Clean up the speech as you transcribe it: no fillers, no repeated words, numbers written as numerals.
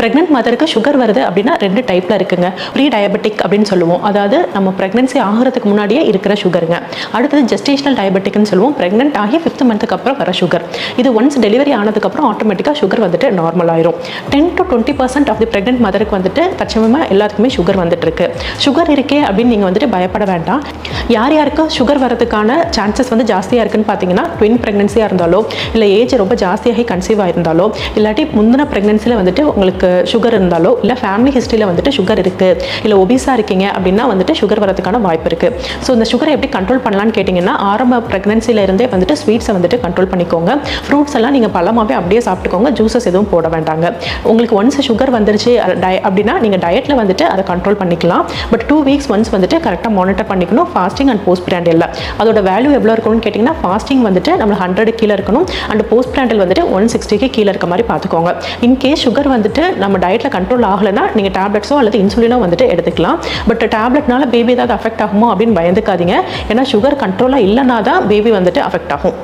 Pregnant மதருக்கு sugar வருது அப்படின்னா 2 டைப்பில் இருக்குங்க. ப்ரீ டயபெட்டிக் அப்படின்னு சொல்லுவோம், அதாவது நம்ம ப்ரெக்னென்சி ஆகிறதுக்கு முன்னாடியே இருக்கிற சுகருங்க. அடுத்தது ஜெஸ்டேஷனல் டயபெட்டிக்னு சொல்லுவோம், ப்ரெக்னென்ட் ஆகி 5th மந்த்துக்கு அப்புறம் வர சுகர். இது ஒன்ஸ் டெலிவரி ஆனதுக்கப்புறம் ஆட்டோமேட்டிக்காக சுகர் வந்துட்டு நார்மல் ஆயிரும். 10 to 20% ஆஃப் தி ப்ரெக்னென்ட் மதருக்கு வந்துட்டு தற்சமயமாக எல்லாத்துக்குமே சுகர் வந்துட்டு இருக்கு. சுகர் இருக்கே அப்படின்னு நீங்கள் வந்துட்டு பயப்பட வேண்டாம். யார் யாருக்கு சுகர் வரதுக்கான சான்சஸ் வந்து ஜாஸ்தியாக இருக்குன்னு பார்த்தீங்கன்னா, ட்வின் ப்ரெக்னென்சியாக இருந்தாலோ, இல்லை ஏஜ் ரொம்ப ஜாஸ்தியாகி கன்சீவ் ஆயிருந்தாலோ, இல்லாட்டி முந்தின ப்ரெக்னென்சியில் வந்துட்டு உங்களுக்கு சுகர் இருந்தாலோ, இல்லை ஃபேமிலி ஹிஸ்ட்ரியில் வந்துட்டு சுகர் இருக்குது, இல்லை ஒபிஸாக இருக்கீங்க அப்படின்னா வந்துட்டு சுகர் வரதுக்கான வாய்ப்பு இருக்குது. ஸோ இந்த சுகரை எப்படி கண்ட்ரோல் பண்ணலான்னு கேட்டிங்கன்னா, ஆரம்ப ப்ரெக்னென்சியில் இருந்தே வந்துட்டு ஸ்வீட்ஸை வந்துட்டு கண்ட்ரோல் பண்ணிக்கோங்க. ஃப்ரூட்ஸ் எல்லாம் நீங்கள் பழமாகவே அப்படியே சாப்பிட்டுக்கோங்க, ஜூஸஸ் எதுவும் போட வேண்டாங்க. உங்களுக்கு ஒன்ஸ் சுகர் வந்துருச்சு அப்படின்னா நீங்கள் டயட்டில் வந்துட்டு அதை கண்ட்ரோல் பண்ணிக்கலாம். பட் 2 weeks ஒன்ஸ் வந்துட்டு கரெக்டாக மானிட்டர் பண்ணிக்கணும். ஃபாஸ்டிங் அண்ட் போஸ்ட் பிராண்டில் அதோட வேல்யூ எவ்வளோ இருக்கணும்னு கேட்டிங்கன்னா, ஃபாஸ்டிங் வந்துட்டு நம்ம 100 கீழே இருக்கணும், அண்ட் போஸ்ட் பிராண்டில் வந்துட்டு 160 கீழே இருக்க மாதிரி பார்த்துக்கோங்க. இன்கேஸ் சுகர் வந்துட்டு நம்ம டயட்டில் கண்ட்ரோல் ஆகலைன்னா நீங்கள் டேப்லெட்ஸோ அல்லது இன்சுலினோ வந்துட்டு எடுத்துக்கலாம். பட் டேப்லெட்னால பேபி ஏதாவது அஃபெக்ட் ஆகுமோ அப்படின்னு பயந்துக்காதீங்க. ஏன்னா சுகர் கண்ட்ரோலாக இல்லைனா தான் பேபி வந்துட்டு அஃபெக்ட் ஆகும்.